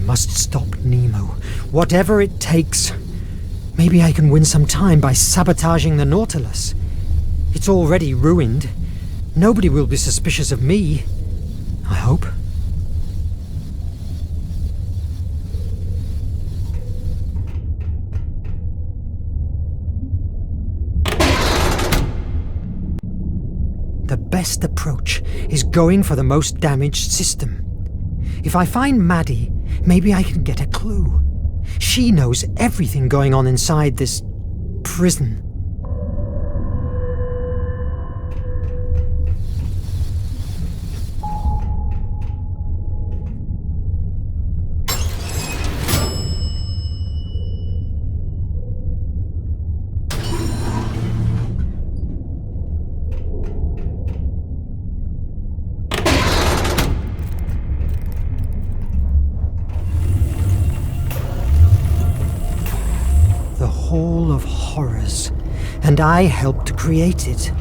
must stop Nemo, whatever it takes. Maybe I can win some time by sabotaging the Nautilus. It's already ruined. Nobody will be suspicious of me. I hope. The best approach is going for the most damaged system. If I find Maddie, maybe I can get a clue. She knows everything going on inside this prison. Hall of Horrors, and I helped to create it.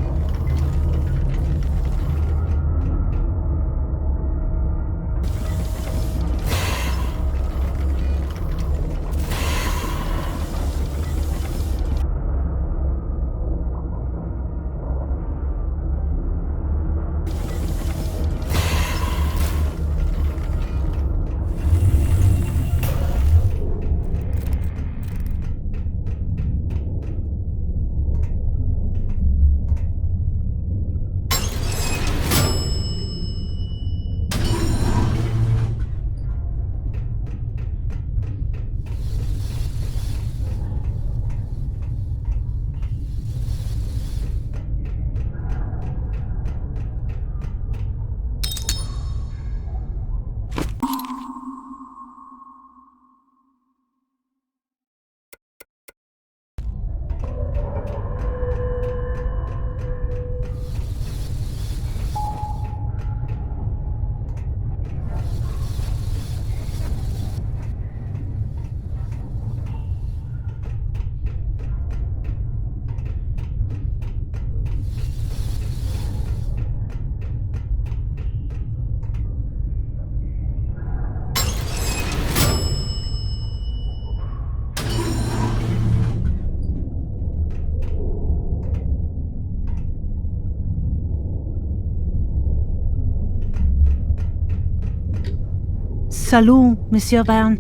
Salut, Monsieur Verne.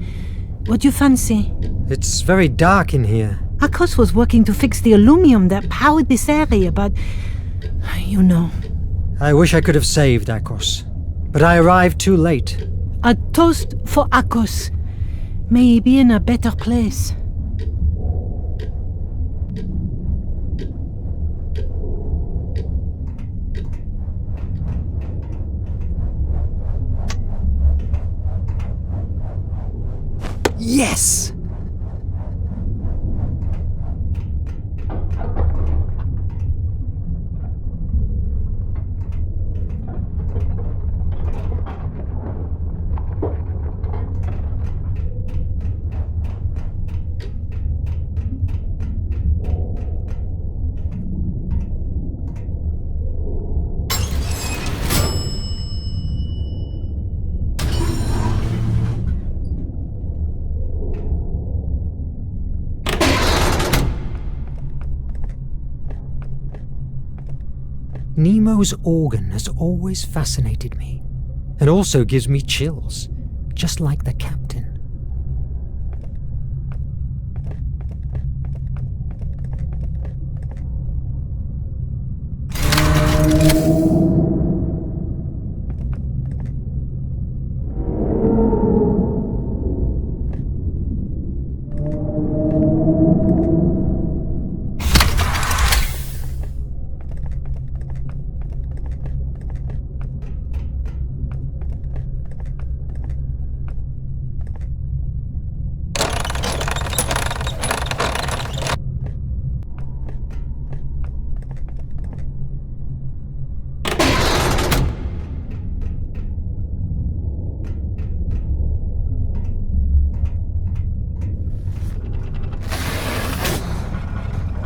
What do you fancy? It's very dark in here. Akos was working to fix the aluminum that powered this area, but... you know. I wish I could have saved Akos, but I arrived too late. A toast for Akos. May he be in a better place. Yes! Nemo's organ has always fascinated me, and also gives me chills, just like the captain.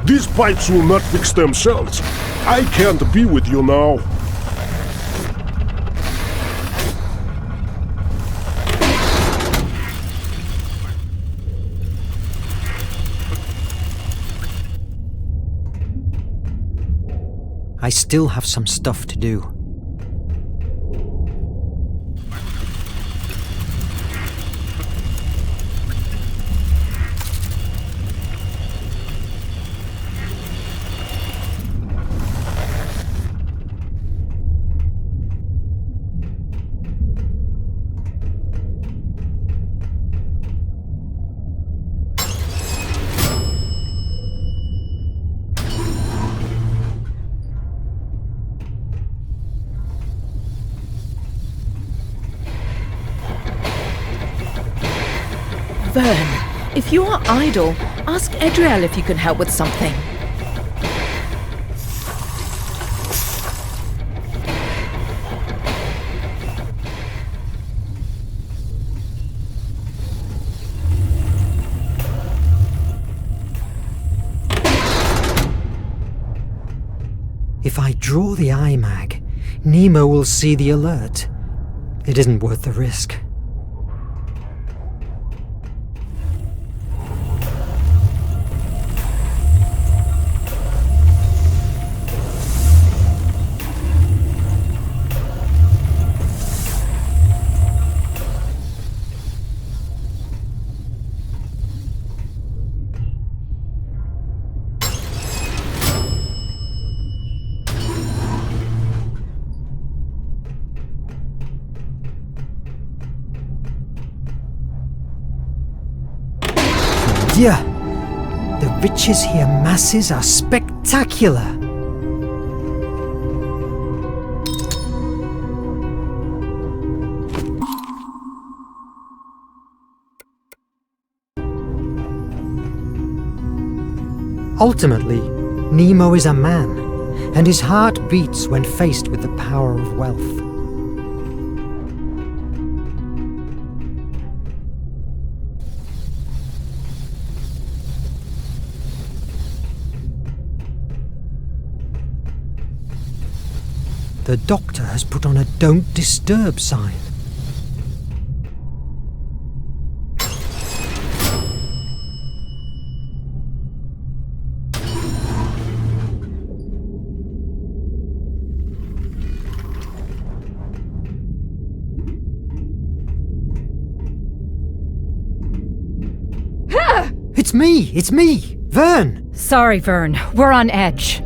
These pipes will not fix themselves. I can't be with you now. I still have some stuff to do. Verne, if you are idle, ask Edriel if you can help with something. If I draw the eye mag, Nemo will see the alert. It isn't worth the risk. Yeah, the riches he amasses are spectacular. Ultimately, Nemo is a man, and his heart beats when faced with the power of wealth. The doctor has put on a "Don't Disturb" sign. It's me, Verne! Sorry, Verne. We're on edge.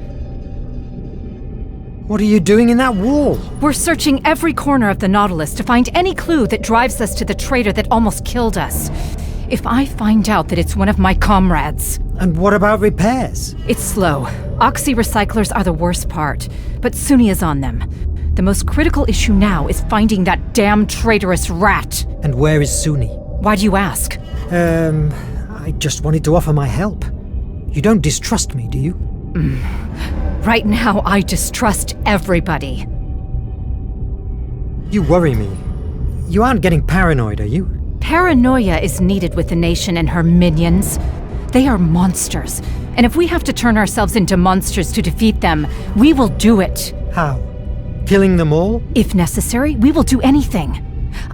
What are you doing in that wall? We're searching every corner of the Nautilus to find any clue that drives us to the traitor that almost killed us. If I find out that it's one of my comrades... And what about repairs? It's slow. Oxy-recyclers are the worst part, but Suni is on them. The most critical issue now is finding that damn traitorous rat. And where is Suni? Why do you ask? I just wanted to offer my help. You don't distrust me, do you? Right now, I distrust everybody. You worry me. You aren't getting paranoid, are you? Paranoia is needed with the nation and her minions. They are monsters, and if we have to turn ourselves into monsters to defeat them, we will do it. How? Killing them all? If necessary, we will do anything.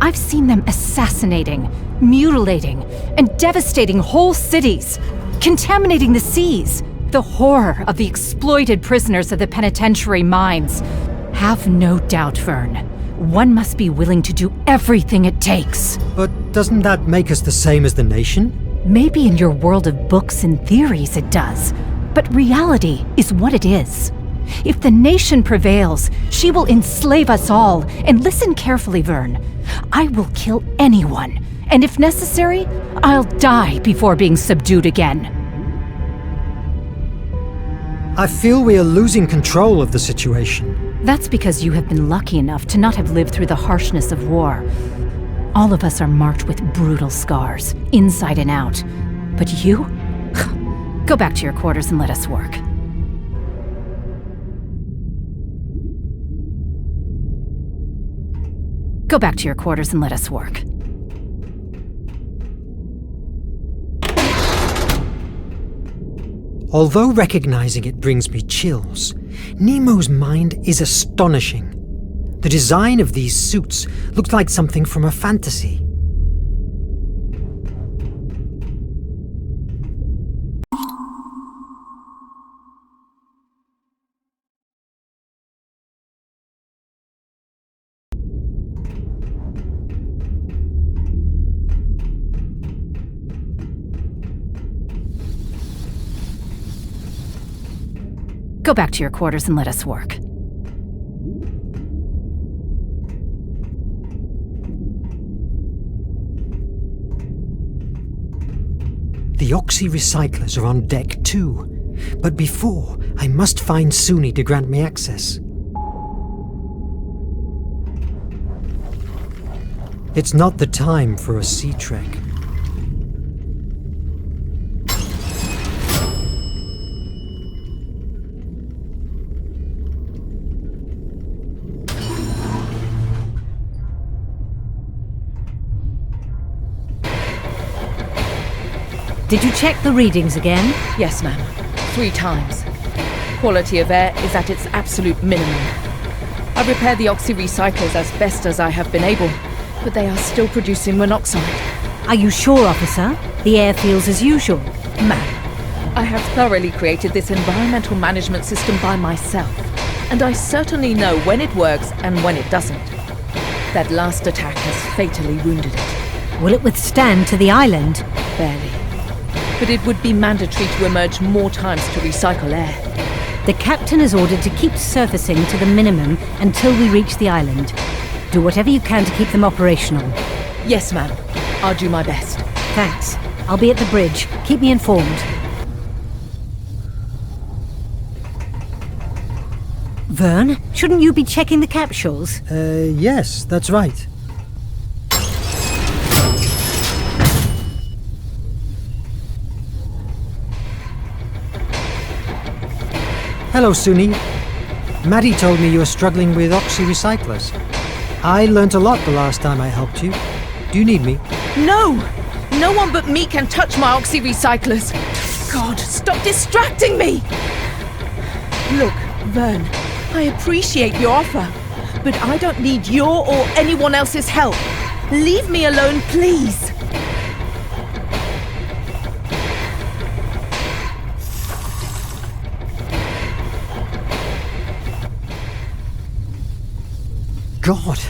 I've seen them assassinating, mutilating, and devastating whole cities, contaminating the seas. The horror of the exploited prisoners of the penitentiary mines. Have no doubt, Verne. One must be willing to do everything it takes. But doesn't that make us the same as the nation? Maybe in your world of books and theories it does, but reality is what it is. If the nation prevails, she will enslave us all. And listen carefully, Verne. I will kill anyone, and if necessary, I'll die before being subdued again. I feel we are losing control of the situation. That's because you have been lucky enough to not have lived through the harshness of war. All of us are marked with brutal scars, inside and out. But you? Go back to your quarters and let us work. Go back to your quarters and let us work. Although recognizing it brings me chills, Nemo's mind is astonishing. The design of these suits looks like something from a fantasy. Go back to your quarters and let us work. The oxy-recyclers are on deck too. But before, I must find Suni to grant me access. It's not the time for a sea trek. Did you check the readings again? Yes, ma'am. 3 times. Quality of air is at its absolute minimum. I repaired the oxy-recyclers as best as I have been able, but they are still producing monoxide. Are you sure, officer? The air feels as usual. Ma'am, I have thoroughly created this environmental management system by myself, and I certainly know when it works and when it doesn't. That last attack has fatally wounded it. Will it withstand to the island? Barely. But it would be mandatory to emerge more times to recycle air. The captain is ordered to keep surfacing to the minimum until we reach the island. Do whatever you can to keep them operational. Yes, ma'am. I'll do my best. Thanks. I'll be at the bridge. Keep me informed. Verne, shouldn't you be checking the capsules? Yes, that's right. Hello, Suni. Maddie told me you were struggling with oxy-recyclers. I learnt a lot the last time I helped you. Do you need me? No! No one but me can touch my oxy-recyclers. God, stop distracting me! Look, Verne, I appreciate your offer, but I don't need your or anyone else's help. Leave me alone, please. God,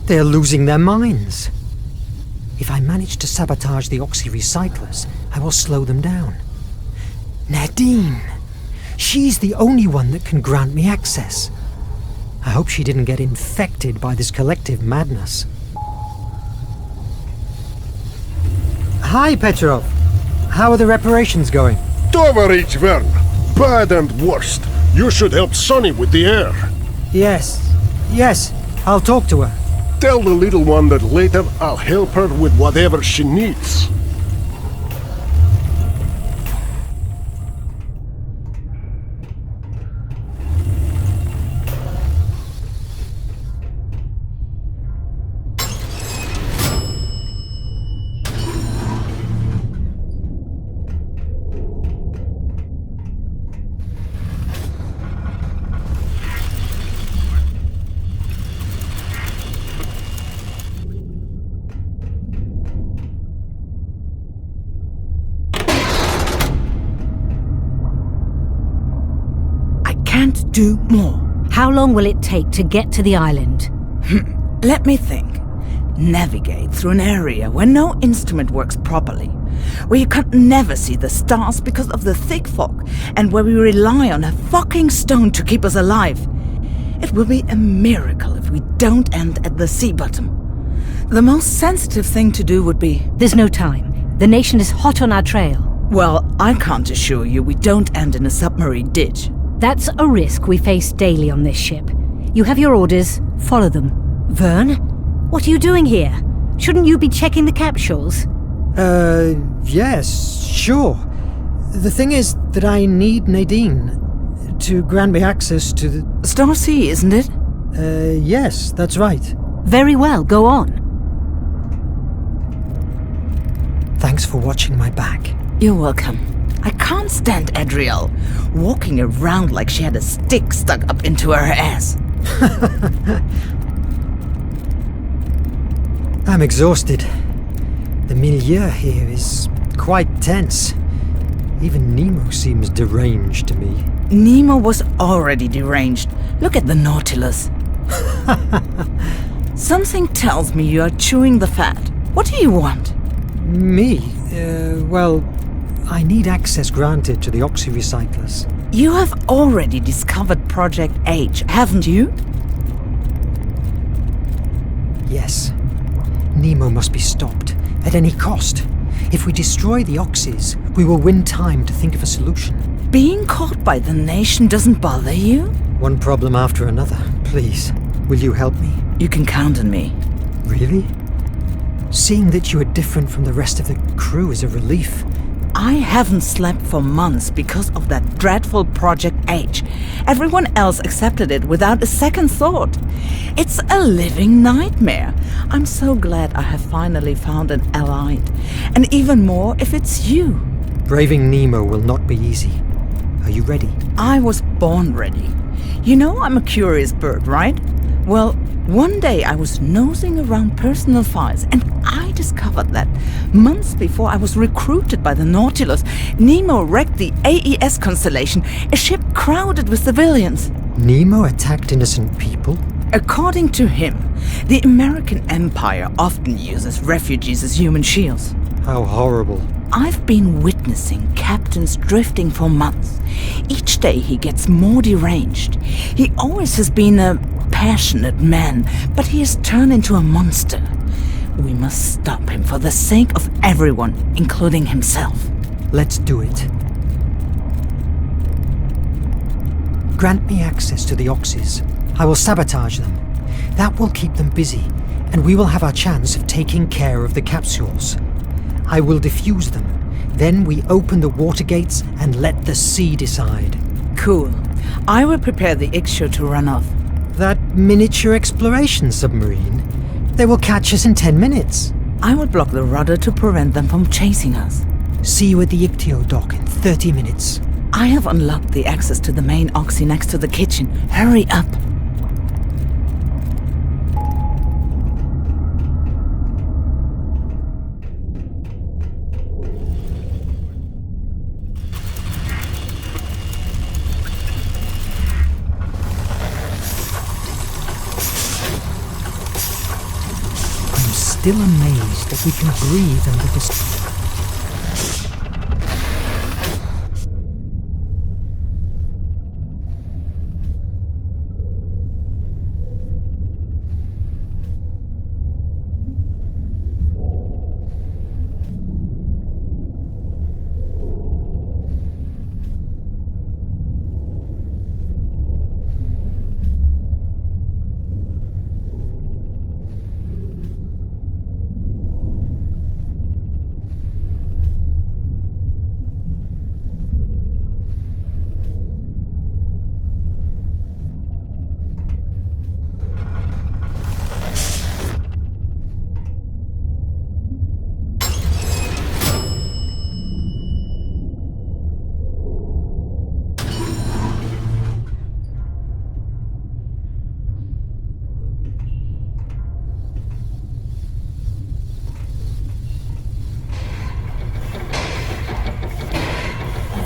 they're losing their minds. If I manage to sabotage the oxy-recyclers, I will slow them down. Nadine! She's the only one that can grant me access. I hope she didn't get infected by this collective madness. Hi, Petrov. How are the reparations going? Tovarich Verne, bad and worst. You should help Sonny with the air. Yes, I'll talk to her. Tell the little one that later I'll help her with whatever she needs. Can't do more. How long will it take to get to the island? Let me think. Navigate through an area where no instrument works properly, where you can never see the stars because of the thick fog, and where we rely on a fucking stone to keep us alive. It will be a miracle if we don't end at the sea bottom. The most sensitive thing to do would be... There's no time. The nation is hot on our trail. Well, I can't assure you we don't end in a submarine ditch. That's a risk we face daily on this ship. You have your orders, follow them. Verne, what are you doing here? Shouldn't you be checking the capsules? Yes, sure. The thing is that I need Nadine to grant me access to the... Starseed, isn't it? Yes, that's right. Very well, go on. Thanks for watching my back. You're welcome. I can't stand Adriel, walking around like she had a stick stuck up into her ass. I'm exhausted. The milieu here is quite tense. Even Nemo seems deranged to me. Nemo was already deranged. Look at the Nautilus. Something tells me you are chewing the fat. What do you want? Me? Well, I need access granted to the oxy-recyclers. You have already discovered Project H, haven't you? Yes. Nemo must be stopped, at any cost. If we destroy the Oxys, we will win time to think of a solution. Being caught by the nation doesn't bother you? One problem after another. Please, will you help me? You can count on me. Really? Seeing that you are different from the rest of the crew is a relief. I haven't slept for months because of that dreadful Project H. Everyone else accepted it without a second thought. It's a living nightmare. I'm so glad I have finally found an ally. And even more if it's you. Braving Nemo will not be easy. Are you ready? I was born ready. You know I'm a curious bird, right? Well, one day I was nosing around personal files and I discovered that months before I was recruited by the Nautilus, Nemo wrecked the AES constellation, a ship crowded with civilians. Nemo attacked innocent people? According to him, the American Empire often uses refugees as human shields. How horrible. I've been witnessing captains drifting for months. Each day he gets more deranged. He always has been a passionate man, but he has turned into a monster. We must stop him for the sake of everyone, including himself. Let's do it. Grant me access to the Oxys. I will sabotage them. That will keep them busy, and we will have our chance of taking care of the capsules. I will defuse them. Then we open the water gates and let the sea decide. Cool. I will prepare the Ixio to run off. That miniature exploration submarine? They will catch us in 10 minutes. I will block the rudder to prevent them from chasing us. See you at the Ictio dock in 30 minutes. I have unlocked the access to the main Oxy next to the kitchen. Hurry up. Still amazed that we can breathe under this.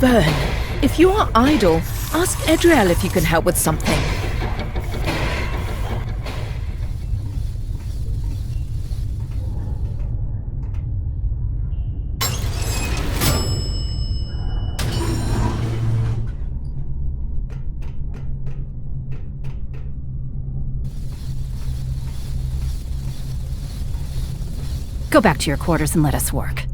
Verne, if you are idle, ask Edriel if you can help with something. Go back to your quarters and let us work.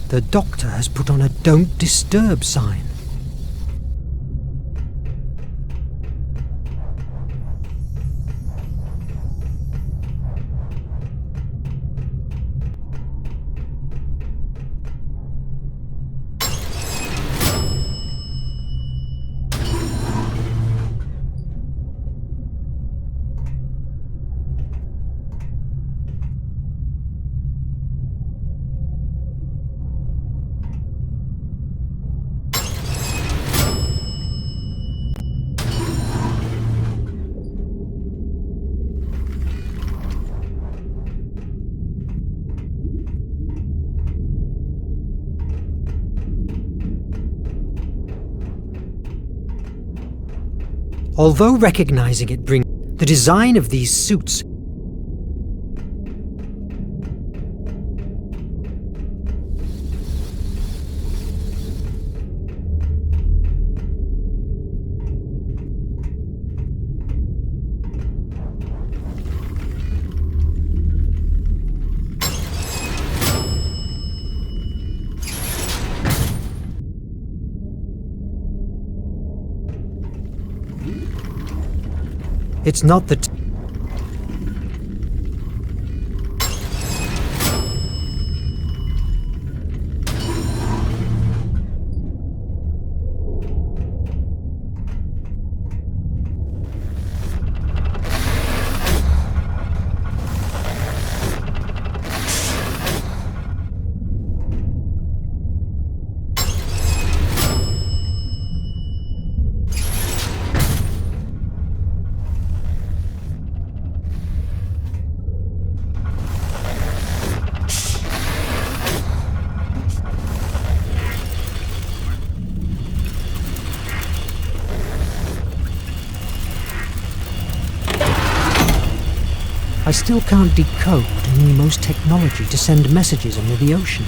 The doctor has put on a "Don't Disturb" sign. Although recognizing it brings the design of these suits. It's not that. I still can't decode Nemo's technology to send messages under the ocean.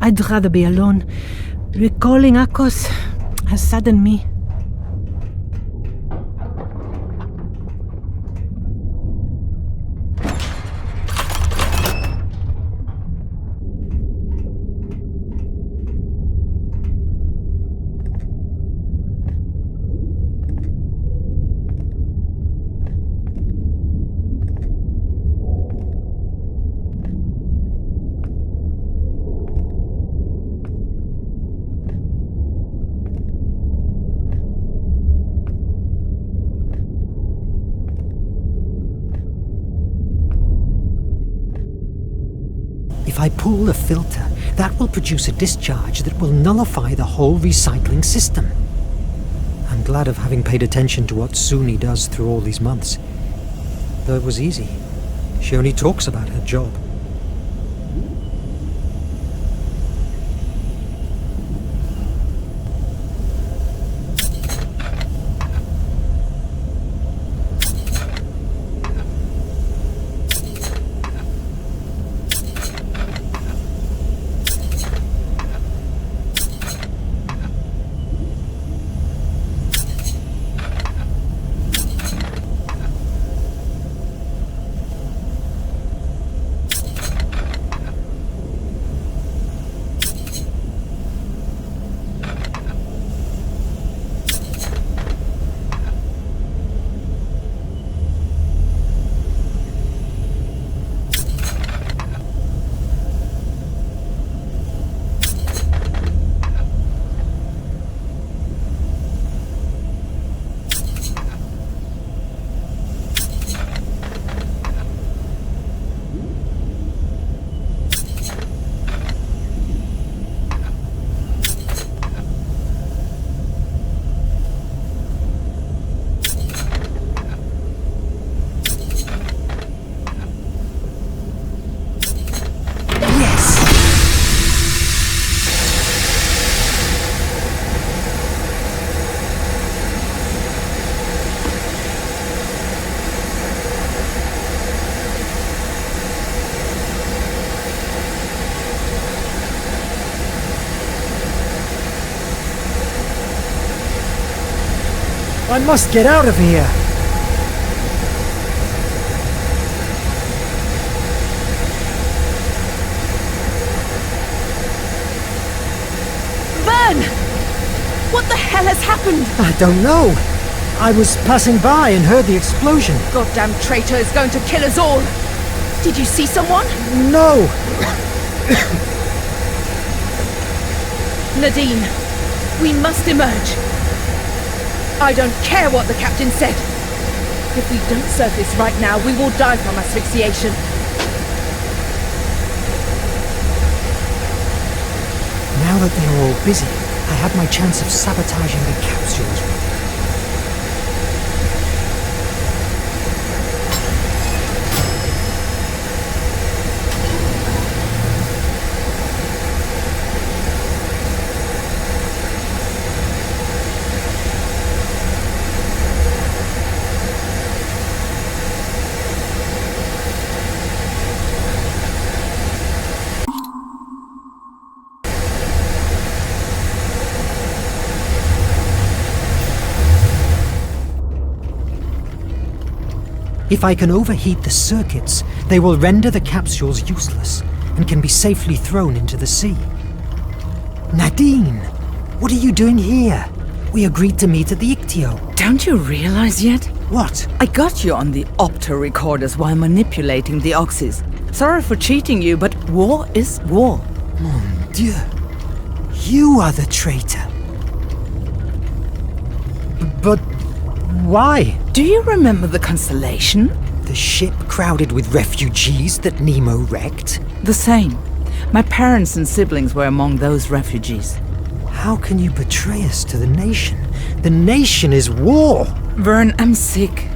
I'd rather be alone. Recalling Akos has saddened me. If I pull the filter, that will produce a discharge that will nullify the whole recycling system. I'm glad of having paid attention to what Suni does through all these months. Though it was easy. She only talks about her job. I must get out of here! Verne! What the hell has happened? I don't know. I was passing by and heard the explosion. Goddamn traitor is going to kill us all! Did you see someone? No! Nadine, we must emerge. I don't care what the captain said. If we don't surface right now, we will die from asphyxiation. Now that they are all busy, I have my chance of sabotaging the capsules. If I can overheat the circuits, they will render the capsules useless and can be safely thrown into the sea. Nadine, what are you doing here? We agreed to meet at the Ictio. Don't you realize yet? What? I got you on the opto recorders while manipulating the oxys. Sorry for cheating you, but war is war. Mon Dieu. You are the traitor. But why? Do you remember the Constellation? The ship crowded with refugees that Nemo wrecked? The same. My parents and siblings were among those refugees. How can you betray us to the nation? The nation is war! Verne, I'm sick.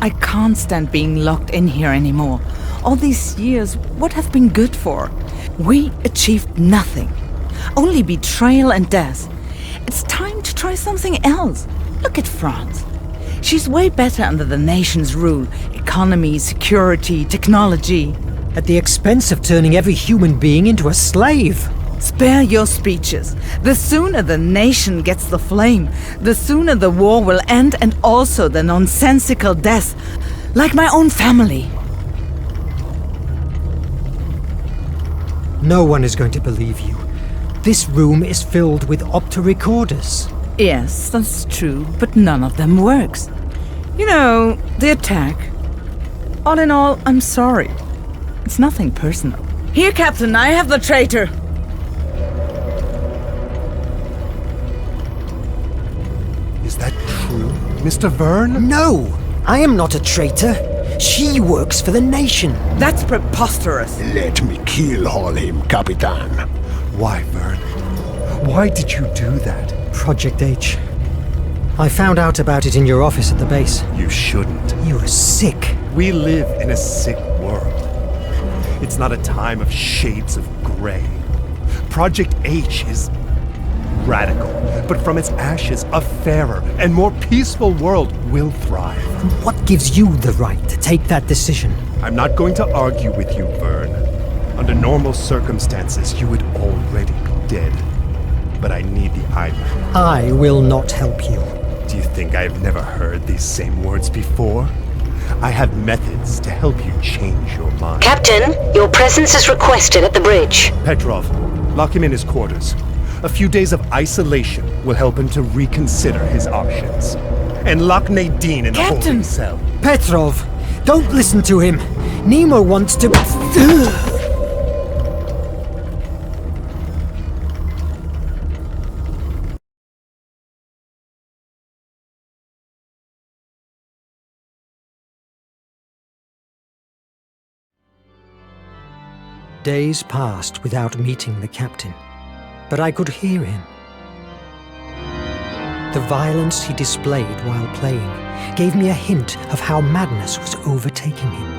I can't stand being locked in here anymore. All these years, what have been good for? We achieved nothing. Only betrayal and death. It's time to try something else. Look at France. She's way better under the nation's rule. Economy, security, technology. At the expense of turning every human being into a slave. Spare your speeches. The sooner the nation gets the flame, the sooner the war will end, and also the nonsensical death. Like my own family. No one is going to believe you. This room is filled with opto-recorders. Yes, that's true, but none of them works. You know, the attack. All in all, I'm sorry. It's nothing personal. Here, Captain, I have the traitor. Is that true, Mr. Verne? No! I am not a traitor. She works for the nation. That's preposterous. Let me kill him, Capitan. Why, Verne? Why did you do that? Project H. I found out about it in your office at the base. You shouldn't. You're sick. We live in a sick world. It's not a time of shades of gray. Project H is radical, but from its ashes, a fairer and more peaceful world will thrive. What gives you the right to take that decision? I'm not going to argue with you, Verne. Under normal circumstances, you would already be dead. But I need the iMac. I will not help you. Do you think I have never heard these same words before? I have methods to help you change your mind. Captain, your presence is requested at the bridge. Petrov, lock him in his quarters. A few days of isolation will help him to reconsider his options. And lock Nadine in the holding cell. Petrov, don't listen to him. Nemo wants to... Days passed without meeting the captain, but I could hear him. The violence he displayed while playing gave me a hint of how madness was overtaking him.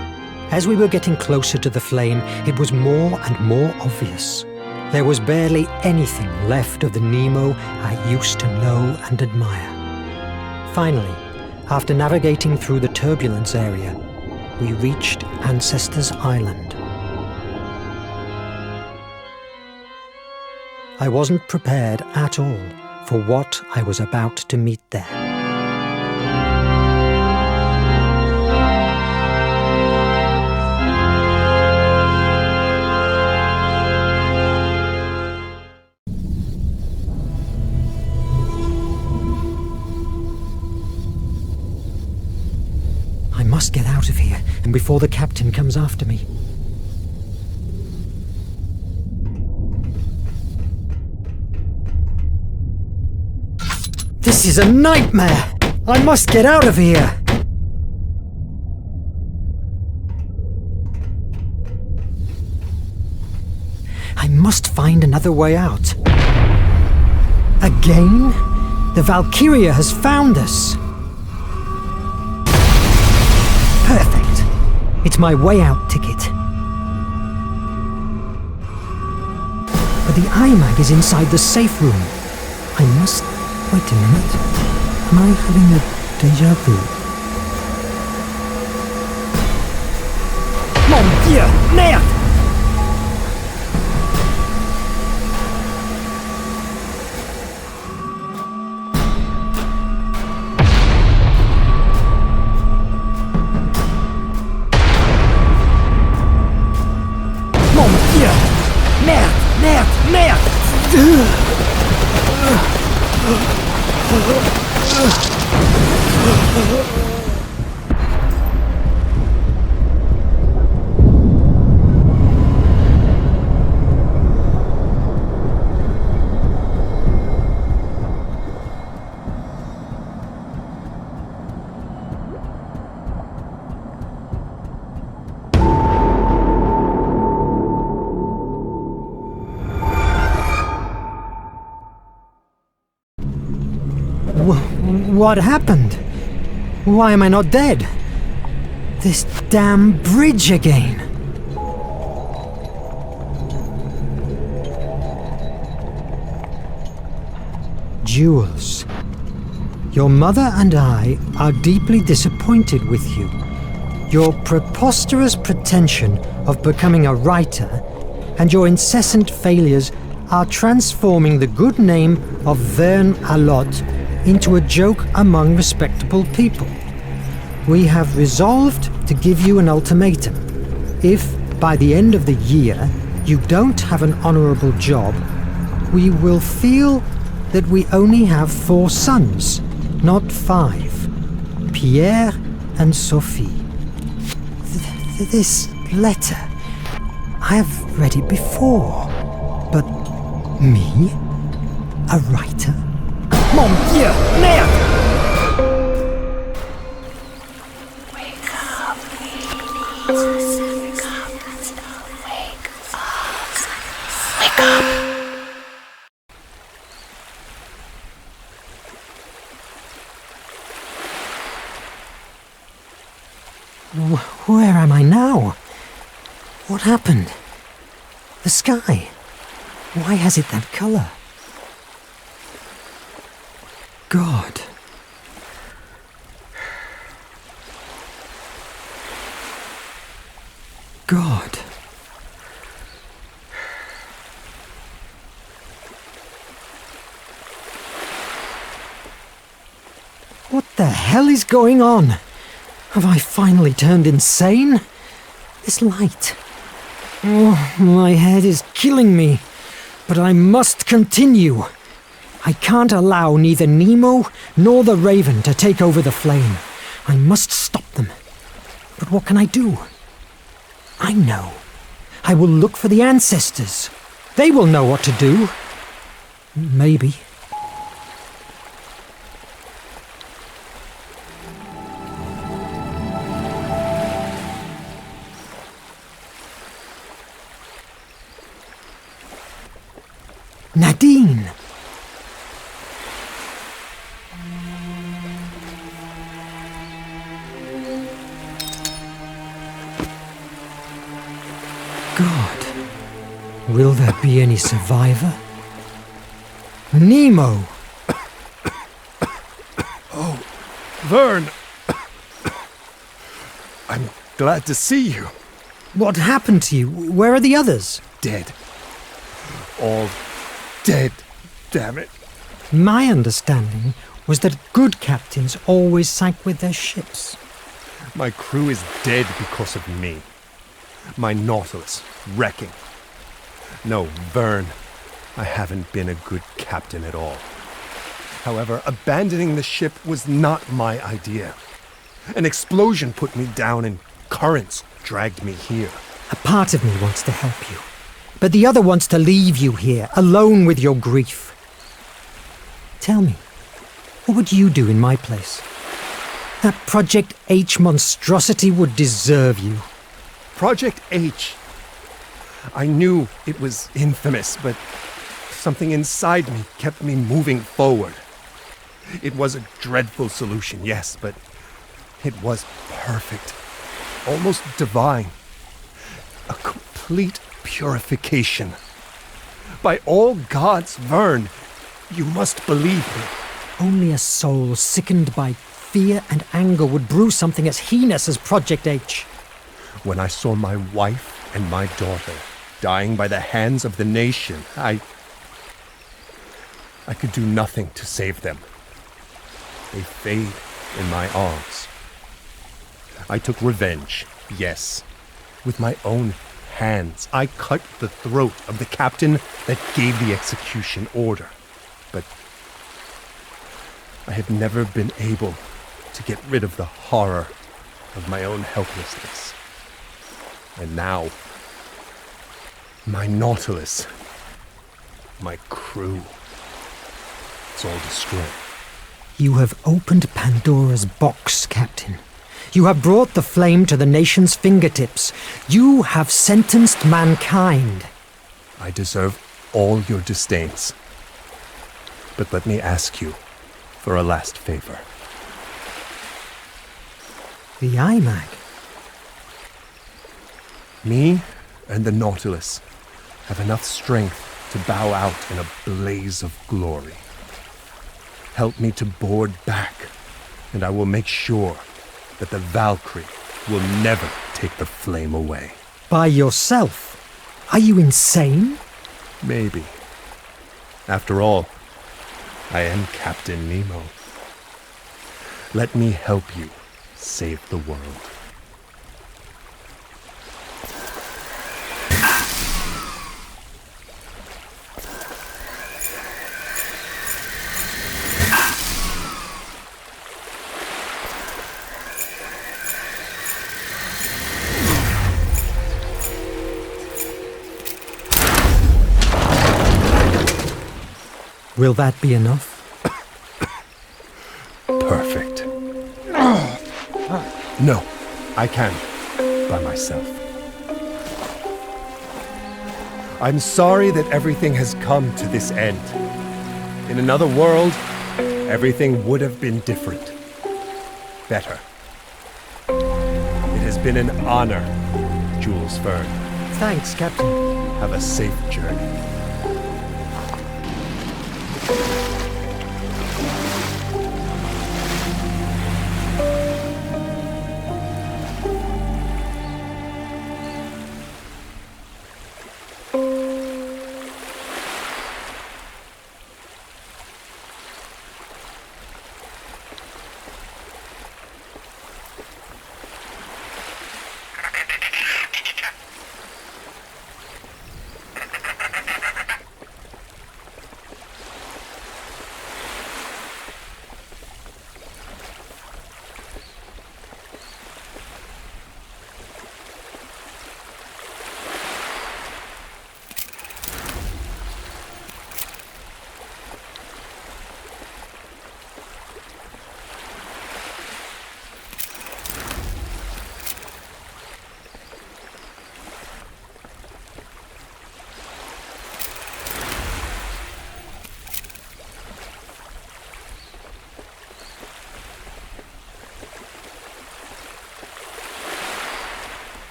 As we were getting closer to the flame, it was more and more obvious. There was barely anything left of the Nemo I used to know and admire. Finally, after navigating through the turbulence area, we reached Ancestors Island. I wasn't prepared at all for what I was about to meet there. I must get out of here, and before the captain comes after me. This is a nightmare! I must get out of here! I must find another way out. Again? The Valkyria has found us! Perfect. It's my way out ticket. But the iMac is inside the safe room. I must... Wait a minute. Am I having a déjà vu? Mon Dieu! Merde! Mon Dieu! Merde! Merde! Merde! What happened? Why am I not dead? This damn bridge again. Jules, your mother and I are deeply disappointed with you. Your preposterous pretension of becoming a writer and your incessant failures are transforming the good name of Verne Allot into a joke among respectable people. We have resolved to give you an ultimatum. If, by the end of the year, you don't have an honorable job, we will feel that we only have 4 sons, not 5. Pierre and Sophie. This letter, I have read it before, but me? A writer? Mon Dieu! Merde! Wake up! Where am I now? What happened? The sky. Why has it that color? God. God. What the hell is going on? Have I finally turned insane? This light. Oh, my head is killing me. But I must continue. I can't allow neither Nemo nor the Raven to take over the flame. I must stop them. But what can I do? I know. I will look for the ancestors. They will know what to do. Maybe. Nadine! God, will there be any survivor? Nemo! Oh, Verne! I'm glad to see you. What happened to you? Where are the others? Dead. All dead, damn it. My understanding was that good captains always sank with their ships. My crew is dead because of me. My Nautilus, wrecking. No, Verne, I haven't been a good captain at all. However, abandoning the ship was not my idea. An explosion put me down and currents dragged me here. A part of me wants to help you, but the other wants to leave you here, alone with your grief. Tell me, what would you do in my place? That Project H monstrosity would deserve you. Project H. I knew it was infamous, but something inside me kept me moving forward. It was a dreadful solution, yes, but it was perfect. Almost divine. A complete purification. By all gods, Verne, you must believe me. Only a soul sickened by fear and anger would brew something as heinous as Project H. When I saw my wife and my daughter dying by the hands of the nation, I could do nothing to save them. They fade in my arms. I took revenge, yes. With my own hands, I cut the throat of the captain that gave the execution order. But I have never been able to get rid of the horror of my own helplessness. And now, my Nautilus, my crew, it's all destroyed. You have opened Pandora's box, Captain. You have brought the flame to the nation's fingertips. You have sentenced mankind. I deserve all your disdains. But let me ask you for a last favor. The iMac. Me and the Nautilus have enough strength to bow out in a blaze of glory. Help me to board back, and I will make sure that the Valkyrie will never take the flame away. By yourself? Are you insane? Maybe. After all, I am Captain Nemo. Let me help you save the world. Will that be enough? Perfect. No, I can. by myself. I'm sorry that everything has come to this end. In another world, everything would have been different. Better. It has been an honor, Jules Verne. Thanks, Captain. Have a safe journey.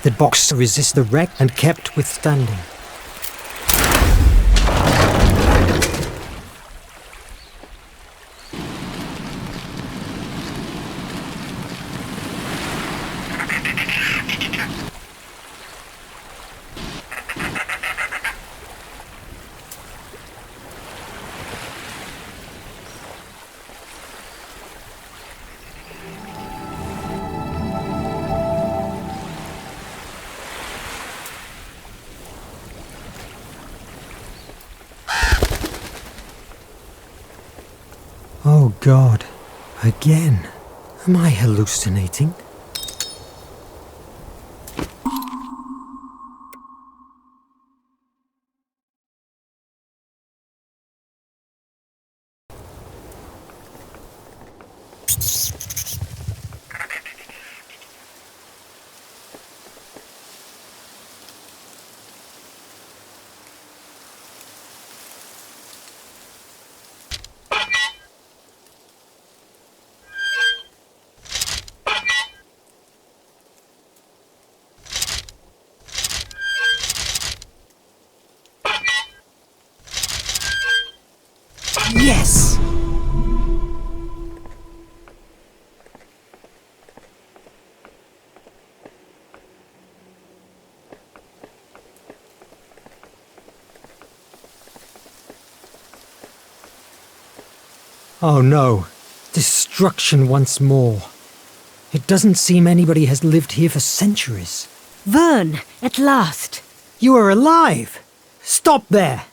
The box resisted the wreck and kept withstanding. Oh God, again. Am I hallucinating? Yes! Oh no, destruction once more. It doesn't seem anybody has lived here for centuries. Verne, at last. You are alive! Stop there!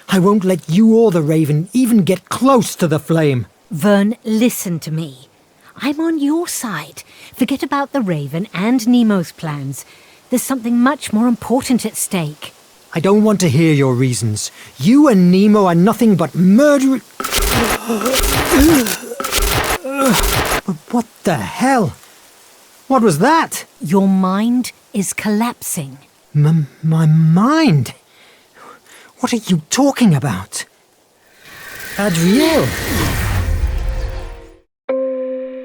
I won't let you or the Raven even get close to the flame. Verne, listen to me. I'm on your side. Forget about the Raven and Nemo's plans. There's something much more important at stake. I don't want to hear your reasons. You and Nemo are nothing but murder... What the hell? What was that? Your mind is collapsing. My mind? What are you talking about? Adriel!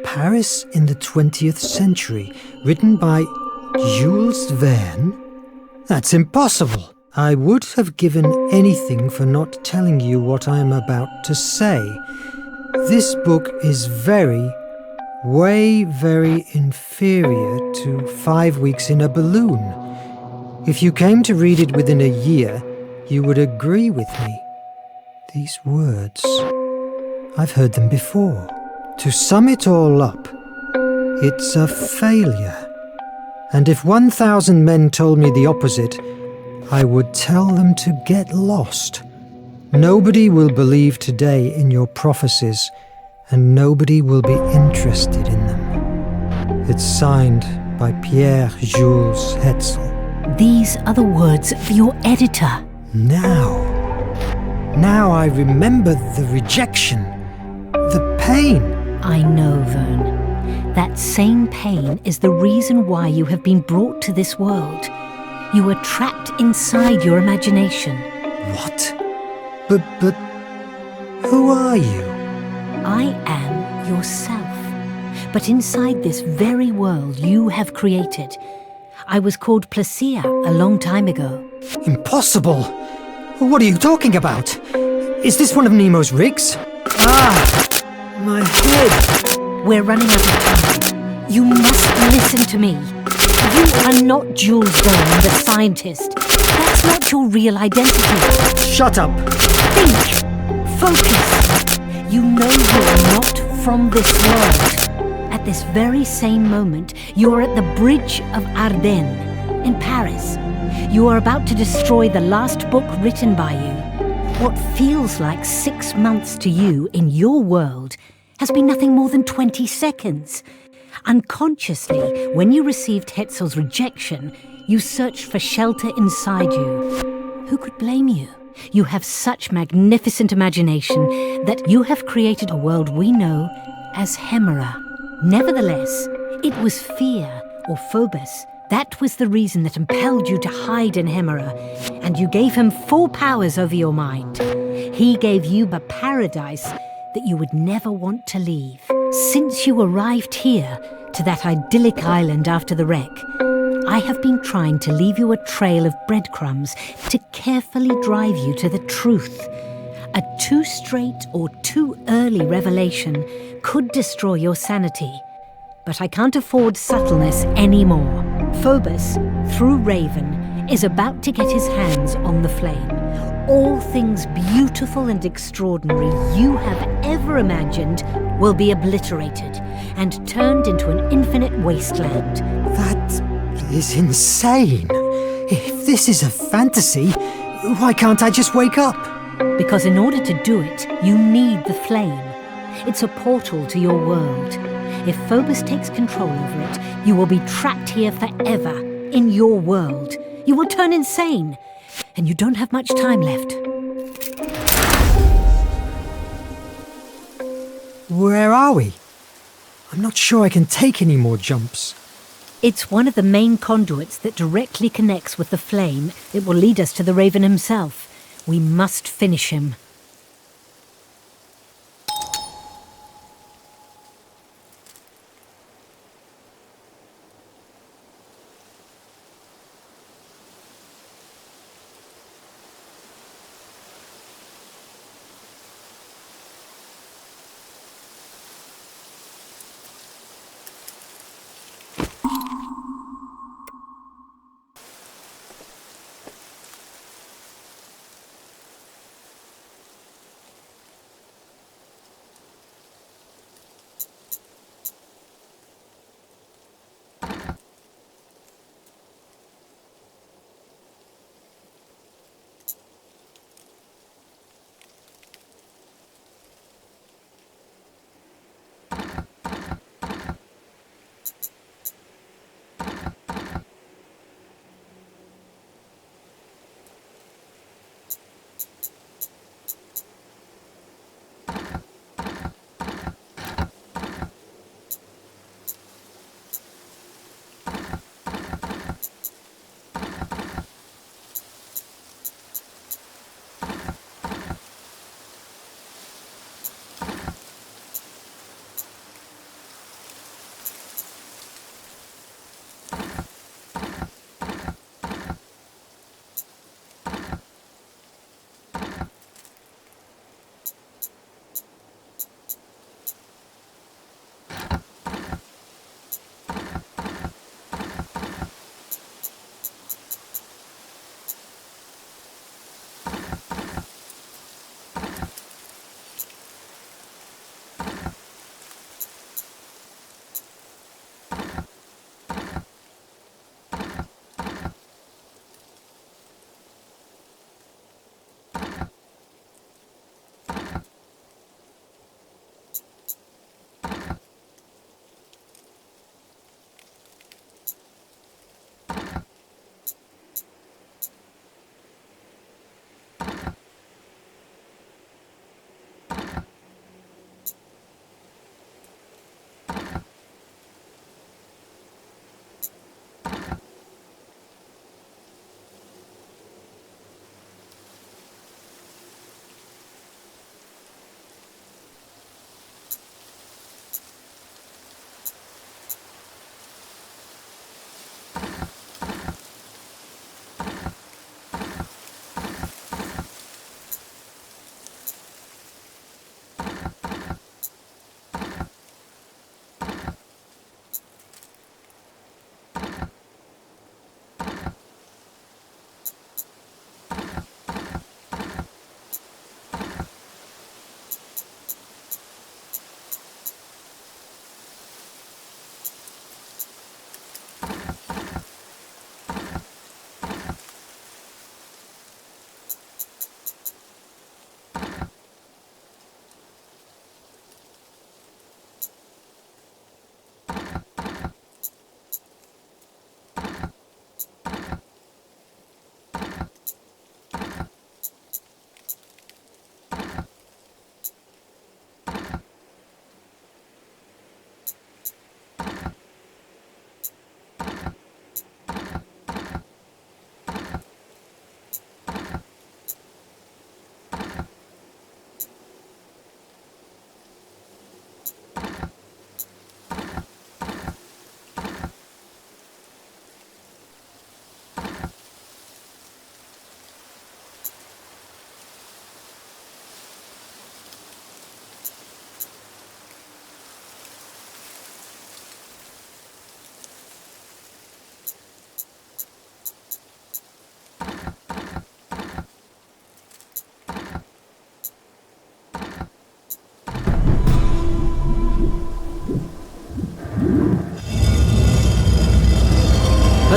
Paris in the 20th century, written by Jules Verne? That's impossible. I would have given anything for not telling you what I am about to say. This book is very inferior to 5 weeks in a balloon. If you came to read it within a year, you would agree with me. These words, I've heard them before. To sum it all up, it's a failure. And if 1,000 men told me the opposite, I would tell them to get lost. Nobody will believe today in your prophecies, and nobody will be interested in them. It's signed by Pierre Jules Hetzel. These are the words of your editor. Now I remember the rejection, the pain. I know, Verne. That same pain is the reason why you have been brought to this world. You were trapped inside your imagination. What? But who are you? I am yourself. But inside this very world you have created. I was called Placia a long time ago. Impossible! What are you talking about? Is this one of Nemo's rigs? Ah! My head! We're running out of time. You must listen to me. You are not Jules Verne, the scientist. That's not your real identity. Shut up! Think! Focus! You know you're not from this world. At this very same moment, you are at the Bridge of Ardennes in Paris. You are about to destroy the last book written by you. What feels like 6 months to you in your world has been nothing more than 20 seconds. Unconsciously, when you received Hetzel's rejection, you searched for shelter inside you. Who could blame you? You have such magnificent imagination that you have created a world we know as Hemera. Nevertheless, it was fear, or Phobos. That was the reason that impelled you to hide in Hemera, and you gave him full powers over your mind. He gave you a paradise that you would never want to leave. Since you arrived here, to that idyllic island after the wreck, I have been trying to leave you a trail of breadcrumbs to carefully drive you to the truth. A too straight or too early revelation could destroy your sanity. But I can't afford subtleness anymore. Phobos, through Raven, is about to get his hands on the flame. All things beautiful and extraordinary you have ever imagined will be obliterated and turned into an infinite wasteland. That is insane. If this is a fantasy, why can't I just wake up? Because in order to do it, you need the flame. It's a portal to your world. If Phobos takes control over it, you will be trapped here forever, in your world. You will turn insane, and you don't have much time left. Where are we? I'm not sure I can take any more jumps. It's one of the main conduits that directly connects with the flame that will lead us to the Raven himself. We must finish him.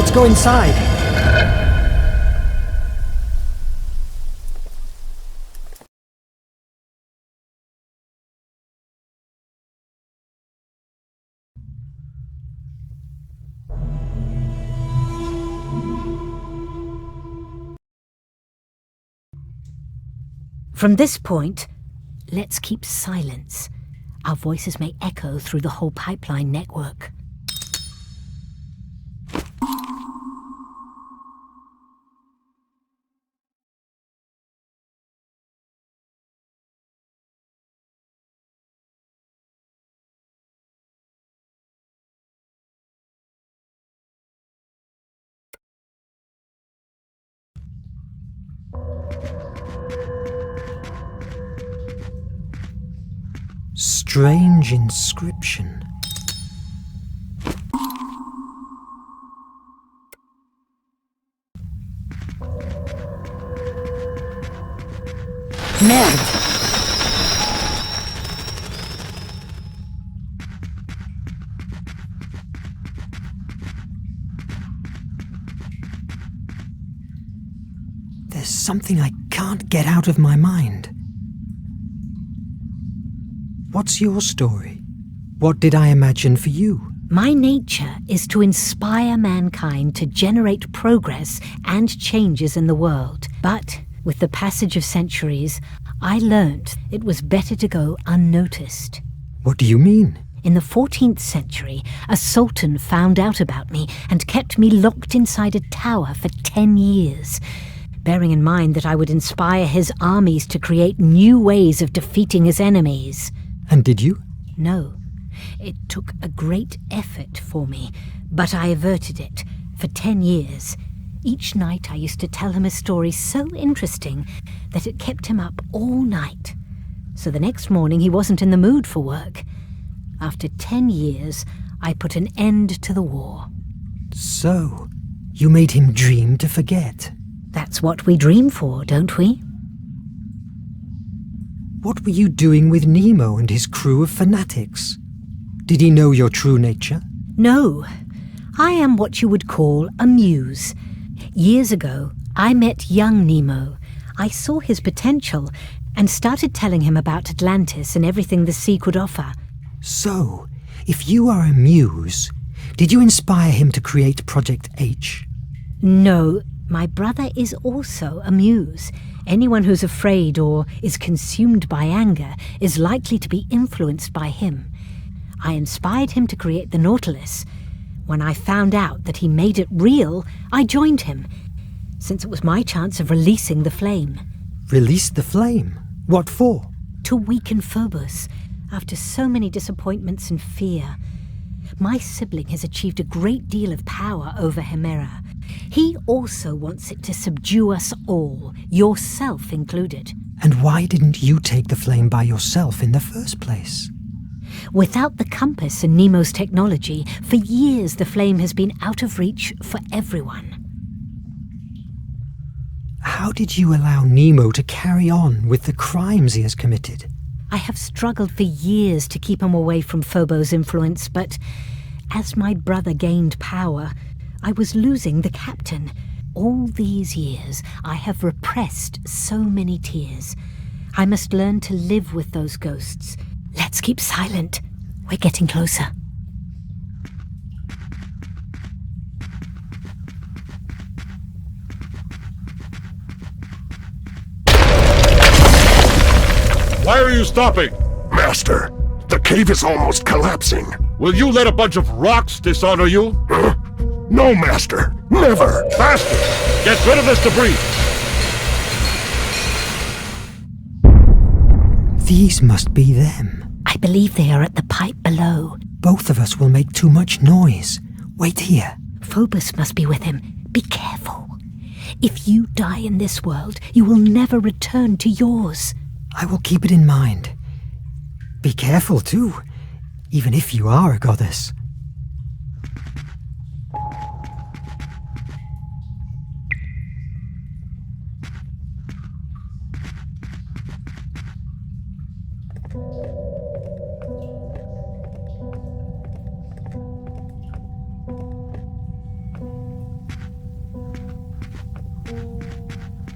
Let's go inside. From this point, let's keep silence. Our voices may echo through the whole pipeline network. Strange inscription. Merde! There's something I can't get out of my mind. What's your story? What did I imagine for you? My nature is to inspire mankind to generate progress and changes in the world. But with the passage of centuries, I learnt it was better to go unnoticed. What do you mean? In the 14th century, a sultan found out about me and kept me locked inside a tower for 10 years, bearing in mind that I would inspire his armies to create new ways of defeating his enemies. And did you? No. It took a great effort for me, but I averted it for 10 years. Each night I used to tell him a story so interesting that it kept him up all night. So the next morning he wasn't in the mood for work. After 10 years, I put an end to the war. So, you made him dream to forget. That's what we dream for, don't we? What were you doing with Nemo and his crew of fanatics? Did he know your true nature? No. I am what you would call a muse. Years ago, I met young Nemo. I saw his potential and started telling him about Atlantis and everything the sea could offer. So, if you are a muse, did you inspire him to create Project H? No, my brother is also a muse. Anyone who's afraid or is consumed by anger is likely to be influenced by him. I inspired him to create the Nautilus. When I found out that he made it real, I joined him, since it was my chance of releasing the flame. Release the flame? What for? To weaken Phobos, after so many disappointments and fear. My sibling has achieved a great deal of power over Hemera. He also wants it to subdue us all, yourself included. And why didn't you take the flame by yourself in the first place? Without the compass and Nemo's technology, for years the flame has been out of reach for everyone. How did you allow Nemo to carry on with the crimes he has committed? I have struggled for years to keep him away from Phobos' influence, but as my brother gained power, I was losing the captain. All these years, I have repressed so many tears. I must learn to live with those ghosts. Let's keep silent. We're getting closer. Why are you stopping? Master, the cave is almost collapsing. Will you let a bunch of rocks dishonor you? Huh? No, Master. Never. Faster! Get rid of this debris! These must be them. I believe they are at the pipe below. Both of us will make too much noise. Wait here. Phobos must be with him. Be careful. If you die in this world, you will never return to yours. I will keep it in mind. Be careful, too, even if you are a goddess.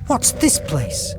What's this place?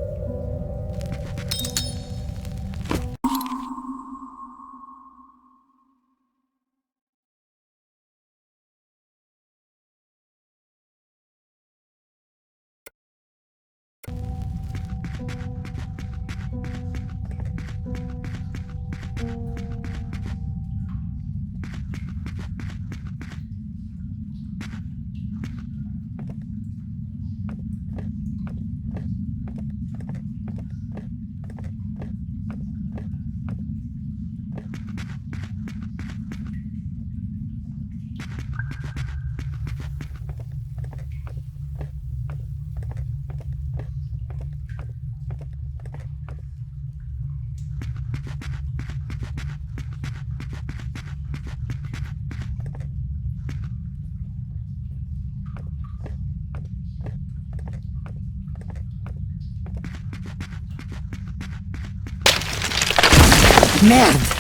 Merde!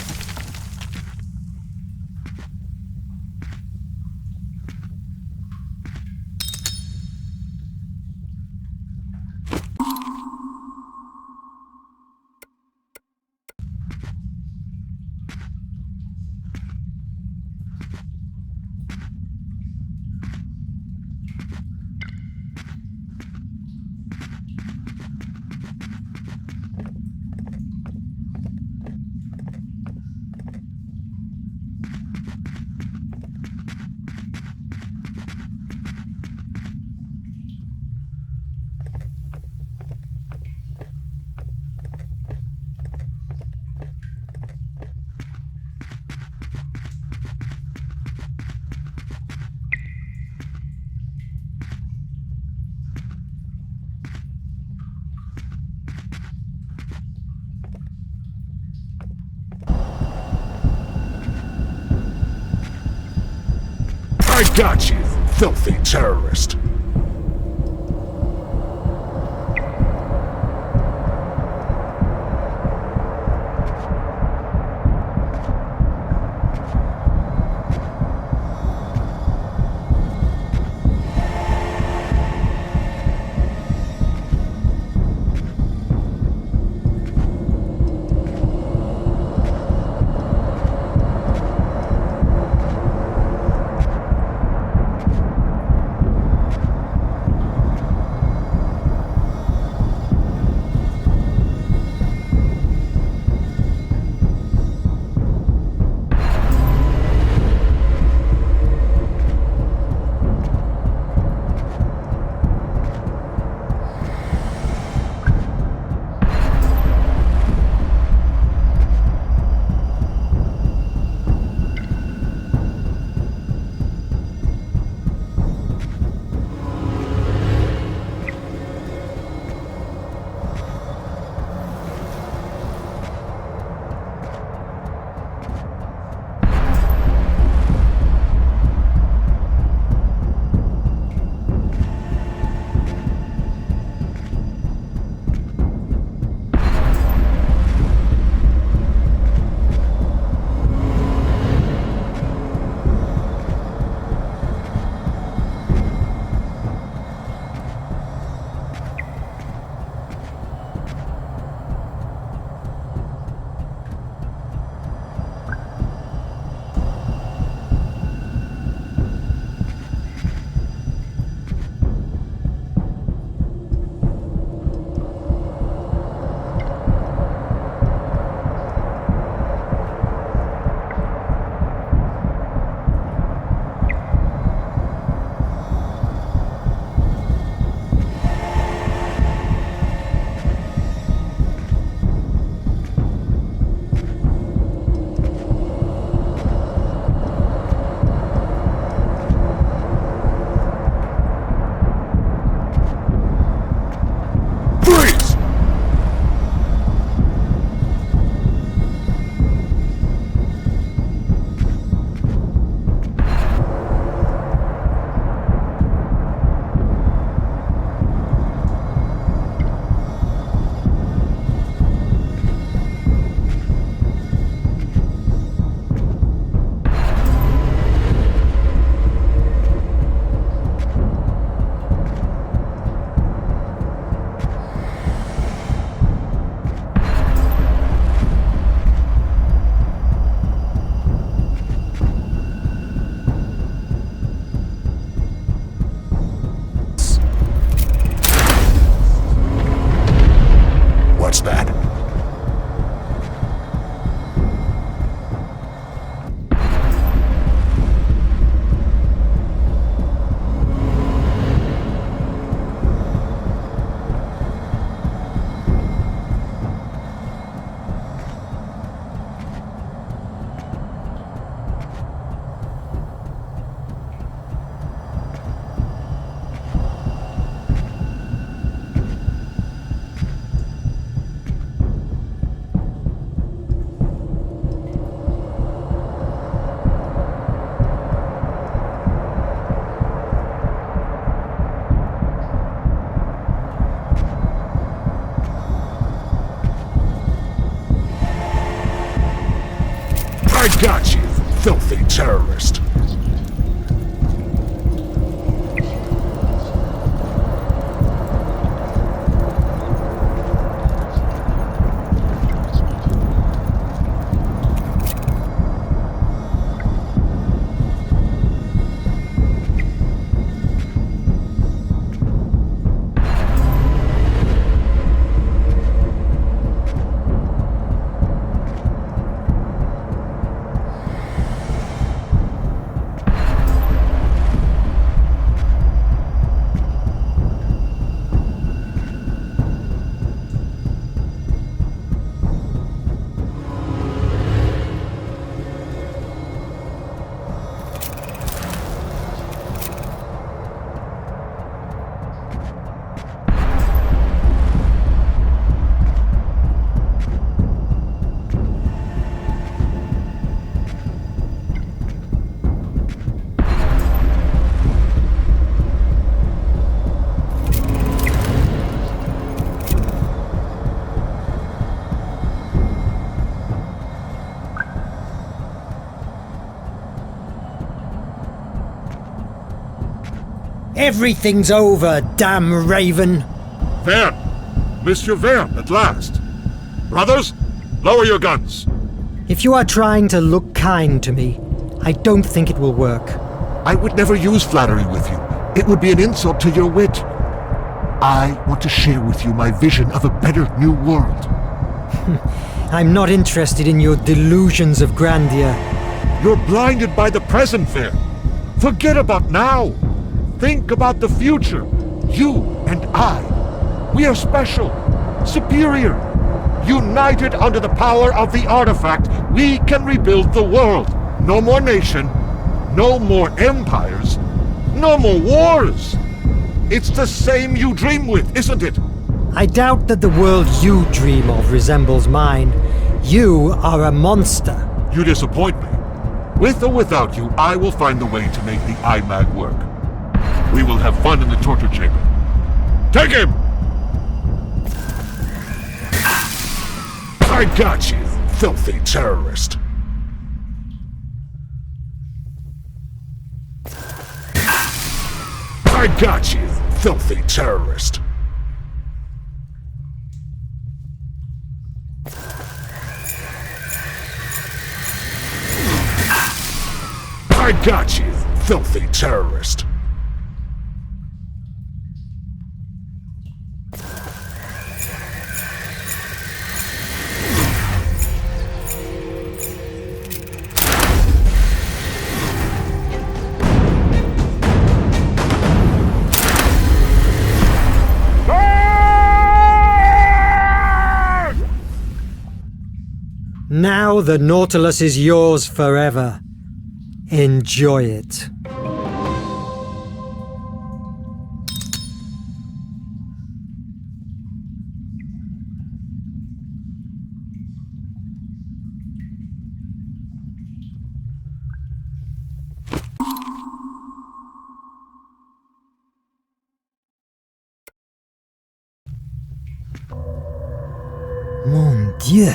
I got you, filthy terrorist. got you, filthy terrorist. Everything's over, damn raven! Verne! Monsieur Verne, at last! Brothers, lower your guns! If you are trying to look kind to me, I don't think it will work. I would never use flattery with you. It would be an insult to your wit. I want to share with you my vision of a better new world. I'm not interested in your delusions of grandeur. You're blinded by the present, Verne. Forget about now. Think about the future. You and I. We are special, superior. United under the power of the artifact, we can rebuild the world. No more nation, no more empires, no more wars. It's the same you dream with, isn't it? I doubt that the world you dream of resembles mine. You are a monster. You disappoint me. With or without you, I will find the way to make the IMAG work. We will have fun in the torture chamber. Take him! I got you, filthy terrorist. I got you, filthy terrorist. I got you, filthy terrorist. Now the Nautilus is yours forever. Enjoy it. Mon Dieu!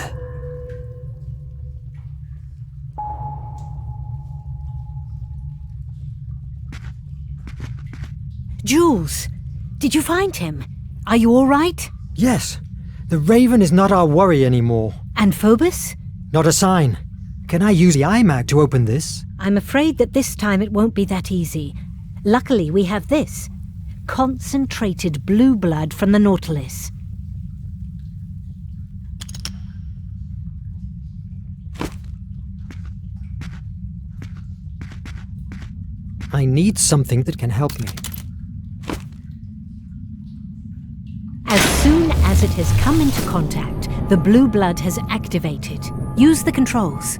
Jules, did you find him? Are you all right? Yes, the Raven is not our worry anymore. And Phobos? Not a sign. Can I use the IMAG to open this? I'm afraid that this time it won't be that easy. Luckily, we have this. Concentrated blue blood from the Nautilus. I need something that can help me. As soon as it has come into contact, the blue blood has activated. Use the controls.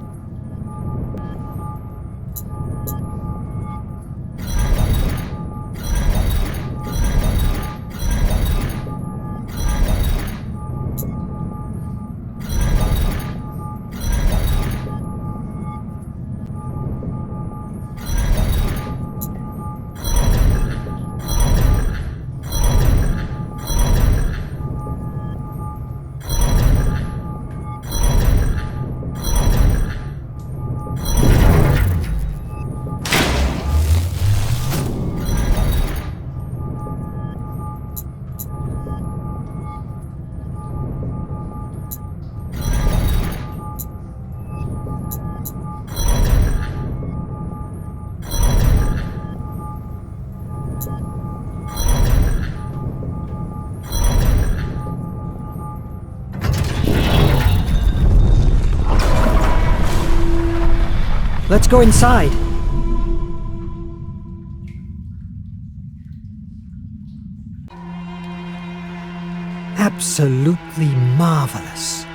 Let's go inside. Absolutely marvelous.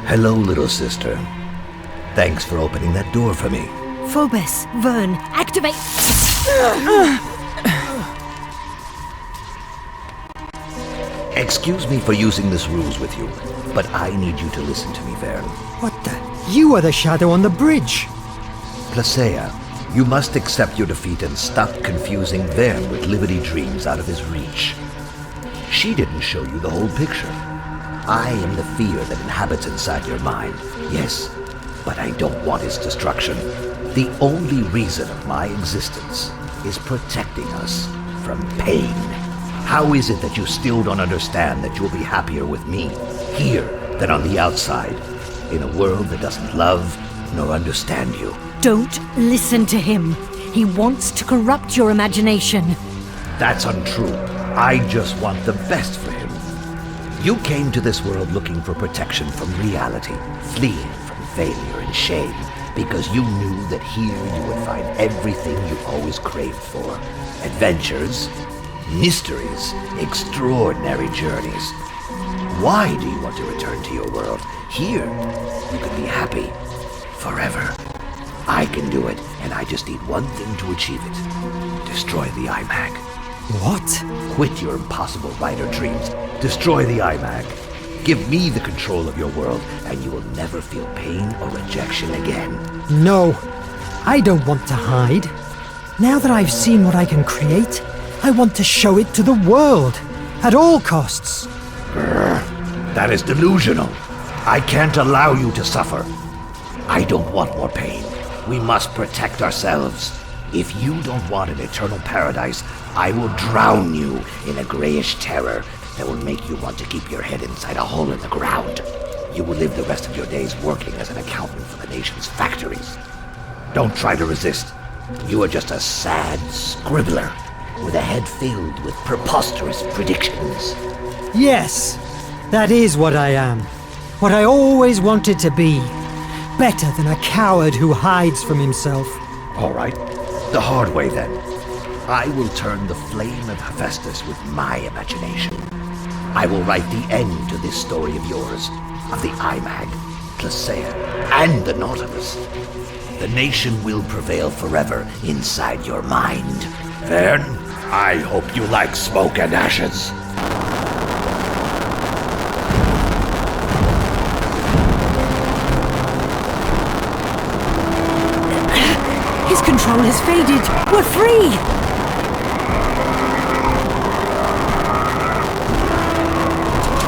Hello, little sister. Thanks for opening that door for me. Phobos, Verne, activate! Excuse me for using this ruse with you, but I need you to listen to me, Verne. What the? You are the shadow on the bridge. Placeia, you must accept your defeat and stop confusing Verne with Liberty Dreams out of his reach. She didn't show you the whole picture. I am the fear that inhabits inside your mind, yes, but I don't want its destruction. The only reason of my existence is protecting us from pain. How is it that you still don't understand that you'll be happier with me here than on the outside, in a world that doesn't love nor understand you? Don't listen to him. He wants to corrupt your imagination. That's untrue. I just want the best for him. You came to this world looking for protection from reality, fleeing from failure and shame, because you knew that here you would find everything you always craved for. Adventures, mysteries, extraordinary journeys. Why do you want to return to your world? Here, you can be happy forever. I can do it, and I just need one thing to achieve it. Destroy the IMAG. What? Quit your impossible writer dreams. Destroy the IMAG. Give me the control of your world, and you will never feel pain or rejection again. No, I don't want to hide. Now that I've seen what I can create, I want to show it to the world, at all costs. That is delusional. I can't allow you to suffer. I don't want more pain. We must protect ourselves. If you don't want an eternal paradise, I will drown you in a grayish terror that will make you want to keep your head inside a hole in the ground. You will live the rest of your days working as an accountant for the nation's factories. Don't try to resist. You are just a sad scribbler with a head filled with preposterous predictions. Yes, that is what I am. What I always wanted to be. Better than a coward who hides from himself. All right, the hard way then. I will turn the flame of Hephaestus with my imagination. I will write the end to this story of yours, of the IMAG, Placeia, and the Nautilus. The nation will prevail forever inside your mind. Verne, I hope you like smoke and ashes. His control has faded. We're free!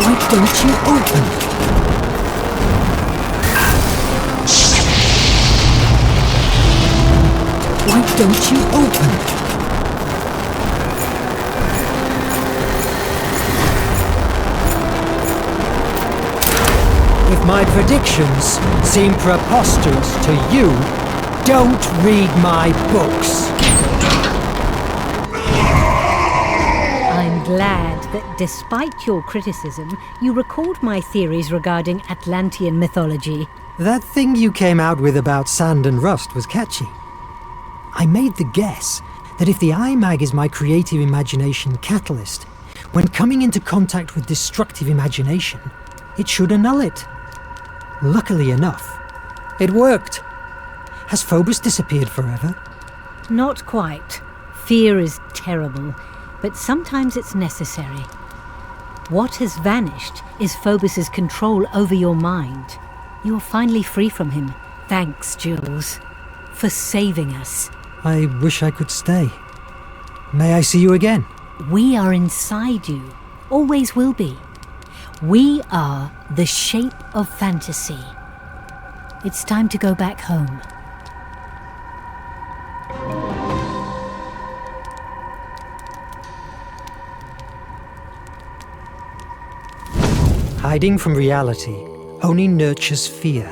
Why don't you open? Why don't you open? If my predictions seem preposterous to you, don't read my books. I'm glad that despite your criticism, you recalled my theories regarding Atlantean mythology. That thing you came out with about sand and rust was catchy. I made the guess that if the IMAG is my creative imagination catalyst, when coming into contact with destructive imagination, it should annul it. Luckily enough, it worked. Has Phobos disappeared forever? Not quite. Fear is terrible, but sometimes it's necessary. What has vanished is Phobos's control over your mind. You're finally free from him. Thanks, Jules, for saving us. I wish I could stay. May I see you again? We are inside you. Always will be. We are the shape of fantasy. It's time to go back home. Hiding from reality only nurtures fear,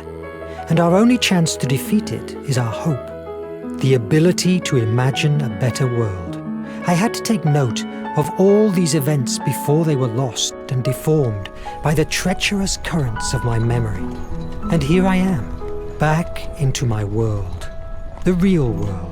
and our only chance to defeat it is our hope, the ability to imagine a better world. I had to take note of all these events before they were lost and deformed by the treacherous currents of my memory. And here I am, back into my world, the real world.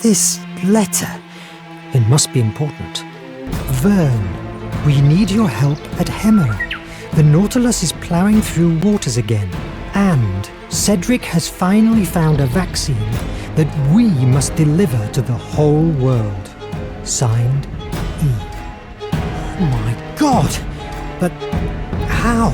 This letter. It must be important. Verne, we need your help at Hemera. The Nautilus is ploughing through waters again. And Cedric has finally found a vaccine that we must deliver to the whole world. Signed, E. Oh my God! But how?